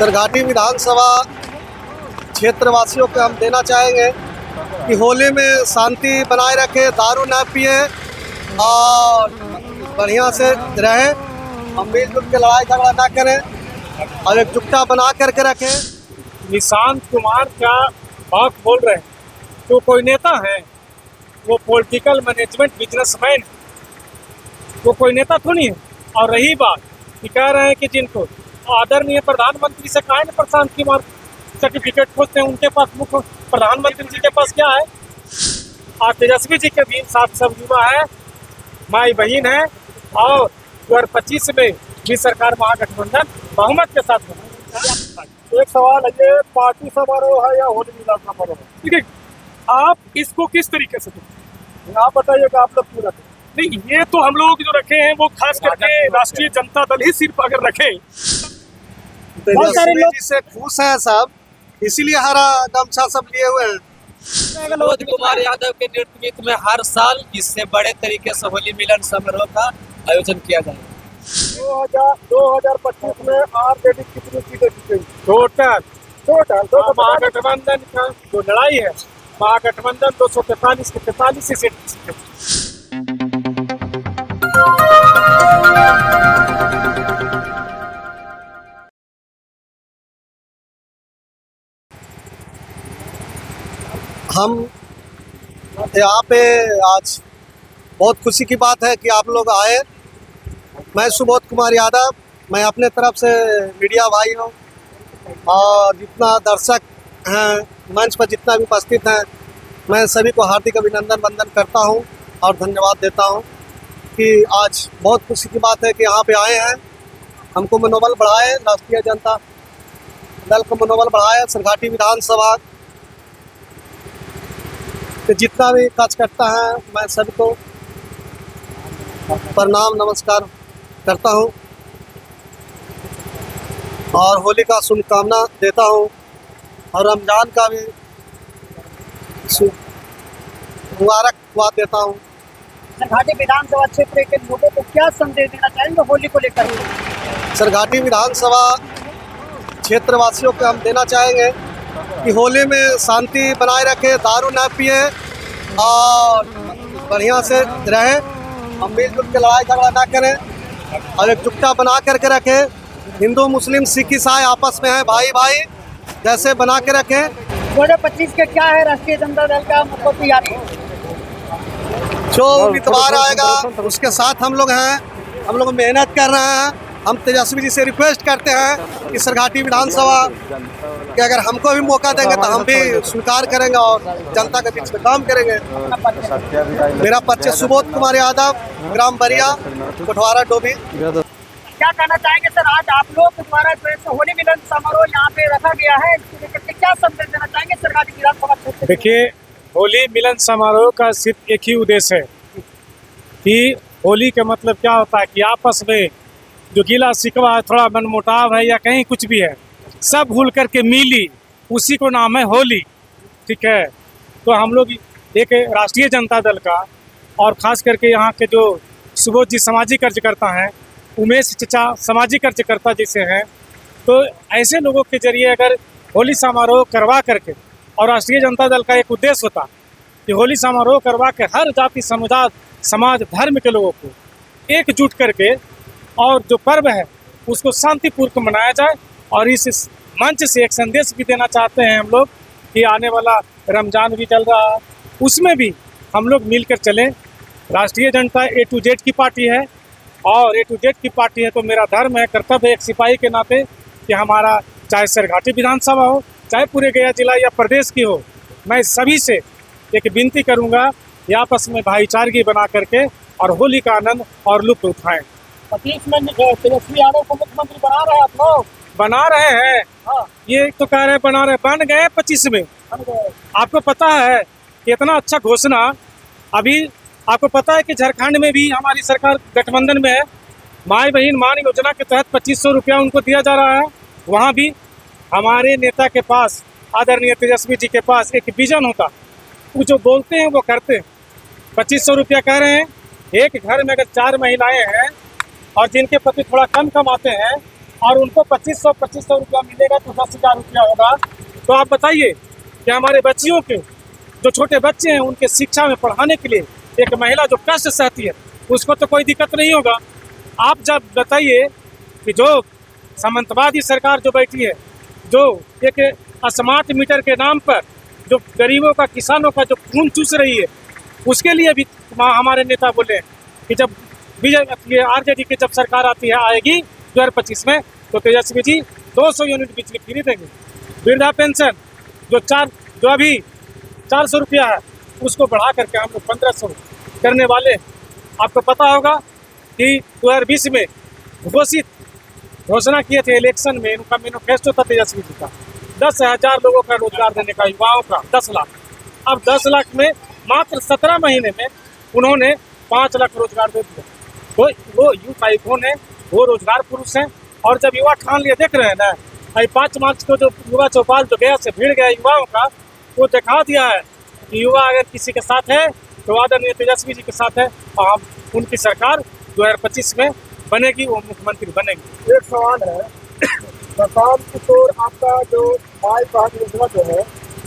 सरघाटी विधानसभा क्षेत्रवासियों को हम देना चाहेंगे कि होली में शांति बनाए रखें, दारू न पिए और बढ़िया से रहें। हम मिलजुल के लड़ाई झगड़ा ना करें और एकजुटता बना करके रखें। निशांत कुमार क्या बात बोल रहे हैं, तो कोई नेता है? वो पॉलिटिकल मैनेजमेंट बिजनेसमैन, वो कोई नेता तो नहीं है। और रही बात कि कह रहे हैं कि जिनको आदरणीय प्रधानमंत्री से कहा ना प्रशांत कुमार सर्टिफिकेट खोजते हैं, उनके पास मुख्य प्रधानमंत्री जी के पास क्या है? और तेजस्वी जी के भी साथ सब युवा है, माई बहन है और 2025 में भी सरकार महागठबंधन बहुमत के साथ बना। एक सवाल है, ये पार्टी समारोह है या होली मिलन समारोह है? ठीक है, आप इसको किस तरीके से देखें, आप बताइएगा। आप लोग पूरा नहीं, ये तो हम लोग जो रखे हैं वो खास करके राष्ट्रीय जनता दल ही सिर्फ अगर रखे। बहुत सारे लोग इससे खुश हैं सब, इसीलिए हरा गमछा सब लिए हुए हैं। सुबोध कुमार यादव के नेतृत्व में हर साल इससे बड़े तरीके से होली मिलन समारोह का आयोजन किया जाएगा। 2025 में आरजेडी कितनी सीटें जीतेगी? टोटल महागठबंधन का जो लड़ाई है, महागठबंधन 243 के 43 सीट जीतेगी। हम यहाँ पे आज बहुत खुशी की बात है कि आप लोग आए। मैं सुबोध कुमार यादव, मैं अपने तरफ से मीडिया भाइयों और जितना दर्शक हैं मंच पर जितना भी उपस्थित हैं, मैं सभी को हार्दिक अभिनंदन वंदन करता हूं और धन्यवाद देता हूं कि आज बहुत खुशी की बात है कि यहाँ पे आए हैं। हमको मनोबल बढ़ाए, राष्ट्रीय जनता दल को मनोबल बढ़ाए। सरघाटी विधानसभा कि जितना भी कार्यकर्ता है, मैं सबको प्रणाम नमस्कार करता हूं और होली का शुभकामना देता हूं और रमजान का भी मुबारकबाद देता हूं। सरघाटी विधानसभा क्षेत्र के लोगों को क्या संदेश देना चाहेंगे होली को लेकर? सरघाटी विधानसभा क्षेत्रवासियों को हम देना चाहेंगे कि होली में शांति बनाए रखें, दारू न पिए और बढ़िया से रहें। हम मिलजुल के लड़ाई झगड़ा ना करें और एकजुटता बना करके रखें। हिंदू मुस्लिम सिख ईसाई आपस में है भाई भाई, जैसे बना के रखें। 2025 के क्या है राष्ट्रीय जनता दल का मतलब तैयारी? जो उम्मीदवार आएगा उसके साथ हम लोग हैं, हम लोग मेहनत कर रहे हैं। हम तेजस्वी जी से रिक्वेस्ट करते हैं कि सरघाटी विधानसभा कि अगर हमको भी मौका देंगे तो हम भी स्वीकार करेंगे और जनता के बीच में काम करेंगे। मेरा परिचय सुबोध कुमार यादव, ग्राम बरिया, कोटवारा डोभी। क्या कहना चाहेंगे सर, आज आप लोग द्वारा जो है होली मिलन समारोह यहाँ पे रखा गया है, इसको लेकर के क्या संदेश देना चाहेंगे सरघाटी विधानसभा क्षेत्र? देखिए, होली मिलन समारोह का सिर्फ एक ही उद्देश्य है कि होली का मतलब क्या होता है कि आपस में जो गिला शिकवा है, थोड़ा मनमुटाव है या कहीं कुछ भी है, सब भूल करके मिली, उसी को नाम है होली। ठीक है, तो हम लोग एक राष्ट्रीय जनता दल का और ख़ास करके यहाँ के जो सुबोध जी सामाजिक कार्यकर्ता हैं, उमेश चचा सामाजिक कार्यकर्ता जैसे हैं, तो ऐसे लोगों के जरिए अगर होली समारोह करवा करके, और राष्ट्रीय जनता दल का एक उद्देश्य होता कि होली समारोह करवा के हर जाति समुदाय समाज धर्म के लोगों को एकजुट करके और जो पर्व है उसको शांतिपूर्वक मनाया जाए। और इस मंच से एक संदेश भी देना चाहते हैं हम लोग कि आने वाला रमज़ान भी चल रहा है, उसमें भी हम लोग मिलकर चलें। राष्ट्रीय जनता A to Z की पार्टी है और A to Z की पार्टी है, तो मेरा धर्म है, कर्तव्य है एक सिपाही के नाते कि हमारा चाहे सरघाटी विधानसभा हो, चाहे पूरे गया जिला या प्रदेश की हो, मैं सभी से एक विनती करूँगा कि आपस में भाईचारगी बना करके और होली का आनंद और लुत्फ उठाएँ। 25 में तेजस्वी यादव को मुख्यमंत्री बना रहे हैं आप लोग? बना रहे हैं। हाँ, ये तो कह रहे हैं बना रहे, बन गए 25 में। आपको पता है कितना अच्छा घोषणा। अभी आपको पता है कि झारखंड में भी हमारी सरकार गठबंधन में है, माई बहन मान योजना के तहत 2500 रुपया उनको दिया जा रहा है। वहाँ भी हमारे नेता के पास, आदरणीय तेजस्वी जी के पास एक विजन होता, वो जो बोलते हैं वो करते हैं। 2500 रुपया कह रहे हैं, एक घर में अगर 4 महिलाएं हैं और जिनके पति थोड़ा कम कमाते हैं और उनको 2500 रुपया मिलेगा तो 10,000 रुपया होगा। तो आप बताइए कि हमारे बच्चियों के जो छोटे बच्चे हैं उनके शिक्षा में पढ़ाने के लिए एक महिला जो कष्ट सहती है उसको तो कोई दिक्कत नहीं होगा। आप जब बताइए कि जो सामंतवादी सरकार जो बैठी है, जो एक स्मार्ट मीटर के नाम पर जो गरीबों का, किसानों का जो खून चूस रही है, उसके लिए भी हमारे नेता बोले कि जब बीजेपी आरजेडी की जब सरकार आएगी 2025 में तो तेजस्वी जी 200 यूनिट बिजली फ्री देंगे। वृद्धा पेंशन जो अभी 400 रुपया है उसको बढ़ा करके हम लोग 1500 करने वाले। आपको पता होगा कि 2020 में घोषणा किए थे इलेक्शन में, उनका मैनिफेस्टो था तेजस्वी जी का 10,000 लोगों का रोजगार देने का, युवाओं का 10 लाख। अब 10 लाख में मात्र 17 महीने में उन्होंने 5 लाख रोजगार दे दिया। तो वो यूथ आइकॉन है, वो रोजगार पुरुष हैं। और जब युवा ठान लिए, देख रहे हैं ना, 5 मार्च को जो युवा चौपाल जो गया से भीड़ गया युवाओं का, वो दिखा दिया है कि युवा अगर किसी के साथ है तो आदरणीय तेजस्वी जी के साथ है और उनकी सरकार 2025 में बनेगी, वो मुख्यमंत्री बनेगी। एक सवाल है, सरकार की तौर आपका जो माई बहन योजना जो है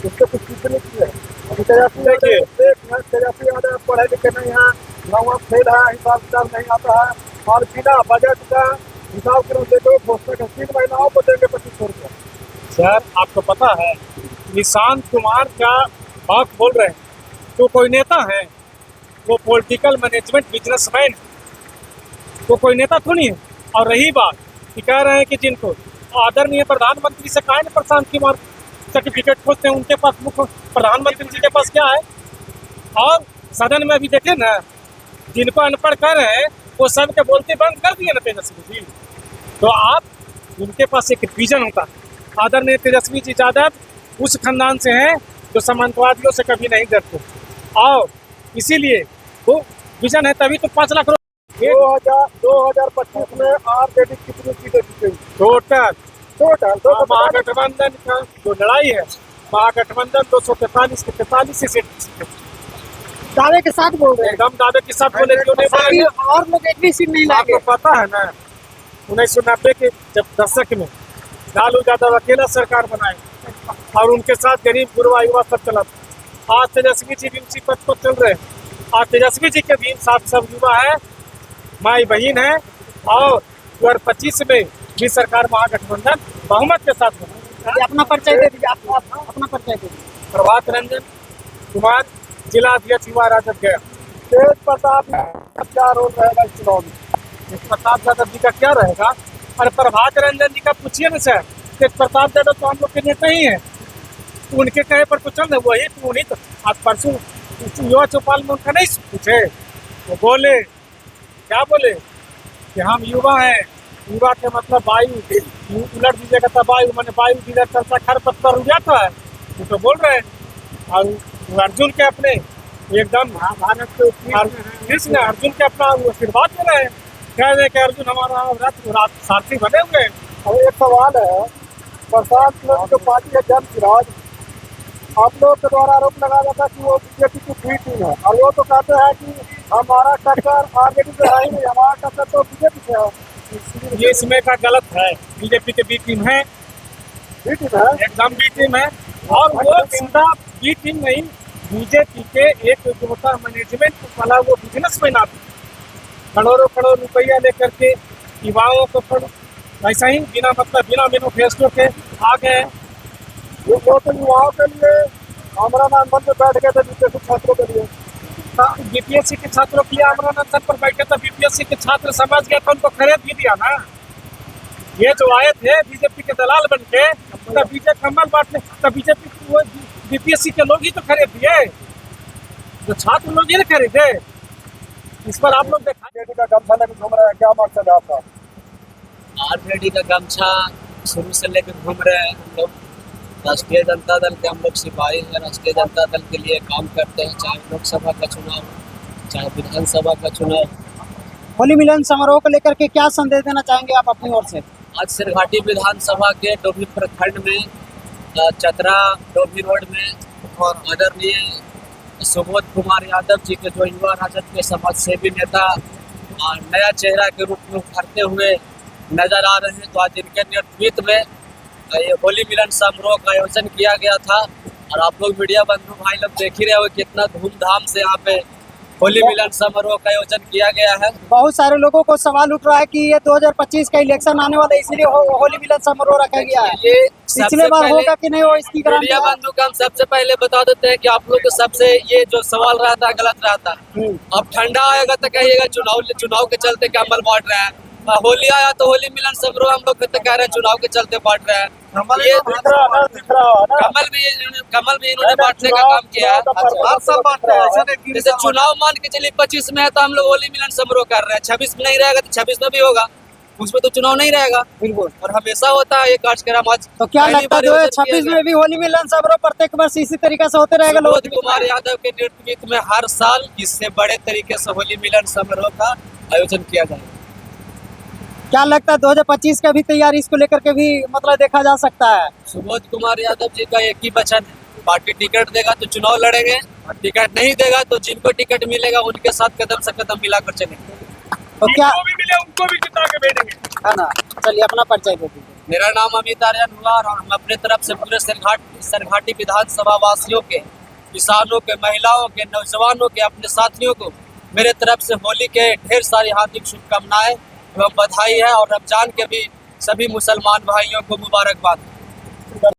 उसके कुछ टिप्पणी की है। तेजस्वी यादव पढ़े लिखे नहीं है, गाँव फेल है, हिसाब किताब नहीं आता है और बिना बजट का हिसाब किताब देखो घोषणा का 3 महिलाओं को देंगे 2500 रुपया। सर आपको पता है निशांत कुमार क्या बात बोल रहे हैं? तो कोई नेता है? वो पॉलिटिकल मैनेजमेंट बिजनेसमैन है, वो कोई नेता तो नहीं है। और रही बात कि कह रहे हैं कि जिनको आदरणीय प्रधानमंत्री से काहे प्रशांत कुमार सर्टिफिकेट खोजते हैं, उनके पास मुख्य प्रधानमंत्री जी के पास क्या है? और सदन में अभी देखे ना, जिनको अनपढ़ कर रहे हैं वो सब के बोलते बंद कर दिए ना तेजस्वी जी। तो आप उनके पास एक विजन होता है। आदरणीय तेजस्वी जी यादव उस खानदान से हैं जो सामंतवादियों से कभी नहीं डरते और इसीलिए वो विजन है, तभी तो 5 लाख 2025 में आरजेडी कितनी सीटें जीतेगी टोटल महागठबंधन का जो लड़ाई है, महागठबंधन 243 के 43 सीट दावे के साथ बोल रहे हैं, एकदम दावे के साथ बोले, क्यों नहीं बोलेंगे? और लोग एक भी सीट नहीं लाएंगे। आपको पता है ना 1990 के जब दशक में लालू यादव अकेला सरकार बनाए और उनके साथ गरीब गुरबा युवा सब चला। आज तेजस्वी जी भी उसी पद पर चल रहे हैं। आज तेजस्वी जी के भी साथ सब युवा है, माई बहन है और 2025 में भी सरकार महागठबंधन बहुमत के साथ बना। अपना परिचय दे दीजिए, अपना परिचय दे दीजिए। प्रभात रंजन कुमार, जिला अध्यक्ष युवा राजद गया। तेज प्रताप का क्या रोल रहेगा इस चुनाव में? प्रताप यादव जी का क्या रहेगा? और प्रभात रंजन जी का पूछिए ना सर, तेज प्रताप यादव तो हम लोग के नेता ही हैं, तो उनके कहे पर कुछ नहीं, वही तो उन्हीं तो आज परसों युवा चौपाल में उनका नहीं पूछे, वो बोले क्या बोले कि हम युवा हैं, युवा के मतलब वायु उलट दीजिएगा तो वायु मैंने वायु जिधर चलता खर पत्थर उड़ जाता है, वो तो बोल रहे हैं। और अर्जुन के अपने एकदम भारत के कृष्ण अर्जुन के अपना आशीर्वाद दे रहे हैं, कह रहे कि अर्जुन हमारा रथ सारथी बने हुए हैं। और एक सवाल है, प्रशांत लोग जो पार्टी है जन सिराज, आप लोग के द्वारा आरोप लगाया जाता है कि वो बीजेपी की बी टीम है और वो तो कहते हैं कि हमारा टक्कर आरजेडी से है ही नहीं, हमारा टक्कर तो बीजेपी से है। ये इसमें का गलत है, बीजेपी के बी टीम है, बी टीम है, एकदम बी टीम है। और वो जिंदा बी टीम नहीं, बीजेपी के एक होता मैनेजमेंट वाला वो बिजनेस मैन आते, करोड़ों रुपया लेकर के युवाओं को ऐसा ही बिना मतलब बिना मैनिफेस्टो के आ गए। वो तो युवाओं के लिए आमरण पर बैठ गए थे, बीपीएससी छात्रों के लिए। बीपीएससी के छात्रों के लिए आमरण पर बैठे थे, बीपीएससी के छात्र समझ गए तो उनको खरीद भी दिया ना। ये जो आए थे बीजेपी के दलाल बन के, तब बीजेपी कमल बांटने, तब बीजेपी वो बीपीएससी के लोग ही तो खरीद दिए, जो छात्र लोग ही ना खरीदे। इस पर आप लोग देखा आरजेडी का गमछा लेकर घूम रहे हैं, क्या मकसद है आपका? आरजेडी का गमछा शुरू से लेकर घूम रहे हैं हम लोग। राष्ट्रीय जनता दल के हम लोग सिपाही हैं, राष्ट्रीय जनता दल के लिए काम करते हैं, चाहे लोकसभा का चुनाव, चाहे विधानसभा का चुनाव। होली मिलन समारोह को लेकर के क्या संदेश देना चाहेंगे आप अपनी ओर से? आज सिरघाटी विधानसभा के डोभी प्रखंड में चतरा डोभी रोड में और आदरणीय सुबोध कुमार यादव जी के जो युवा राजद के समाज सेवी नेता नया चेहरा के रूप में उभरते हुए नजर आ रहे हैं। तो आज इनके नेतृत्व में ये होली मिलन समारोह का आयोजन किया गया था और आप लोग मीडिया बंधु भाई लोग देख ही रहे हो कितना धूमधाम से यहाँ पे होली मिलन समारोह का आयोजन किया गया है। बहुत सारे लोगों को सवाल उठ रहा है कि ये 2025 का इलेक्शन आने वाला है, इसलिए होली मिलन समारोह रखा गया है। ये पिछले सबसे बार पहले होगा कि नहीं हो इसकी गारंटी मीडिया है? बंधु का हम सबसे पहले बता देते हैं कि आप लोग को सबसे ये जो सवाल रहता है गलत रहता है। अब ठंडा आएगा तो कहिएगा चुनाव के चलते कमल बांट रहे हैं, होली आया तो होली मिलन समारोह हम लोग कह रहे हैं चुनाव के चलते बांट रहे हैं। ये कमल भी इन्होंने बांटने का काम किया है। आप सब बांटते हैं, ऐसा नहीं कि जैसे चुनाव मान के चलिए 25 में है तो हम लोग होली मिलन समारोह कर रहे हैं, 26 में नहीं रहेगा तो 26 में भी होगा, उसमें तो चुनाव नहीं रहेगा। बिल्कुल। और हमेशा होता है ये कार्यक्रम। आज तो क्या पहली लगता है बार आयोजन किया 2026 गया। में भी होली मिलन समारोह प्रत्येक वर्ष इसी तरीके से होते रहेगा? सुबोध कुमार यादव के नेतृत्व में हर साल इससे बड़े तरीके से होली मिलन समारोह का आयोजन किया जाएगा। क्या लगता है 2025 का भी तैयारी इसको लेकर के भी मतलब देखा जा सकता है? सुबोध कुमार यादव जी का एक ही वचन है, पार्टी टिकट देगा तो चुनाव लड़ेंगे, और टिकट नहीं देगा तो जिनको टिकट मिलेगा उनके साथ कदम से कदम मिलाकर चलेंगे। तो क्या भी मिले उनको भी जिता के भेजेंगे। है ना? चलिए अपना परिचय दे दीजिए। मेरा नाम अमित आर्यन हुआ और हम अपने तरफ से पूरे सरघाटी विधानसभा वासियों के, किसानों के, महिलाओं के, नौजवानों के, अपने साथियों को मेरे तरफ से होली के ढेर सारी हार्दिक शुभकामनाएं एवं बधाई है और रमजान के भी सभी मुसलमान भाइयों को मुबारकबाद।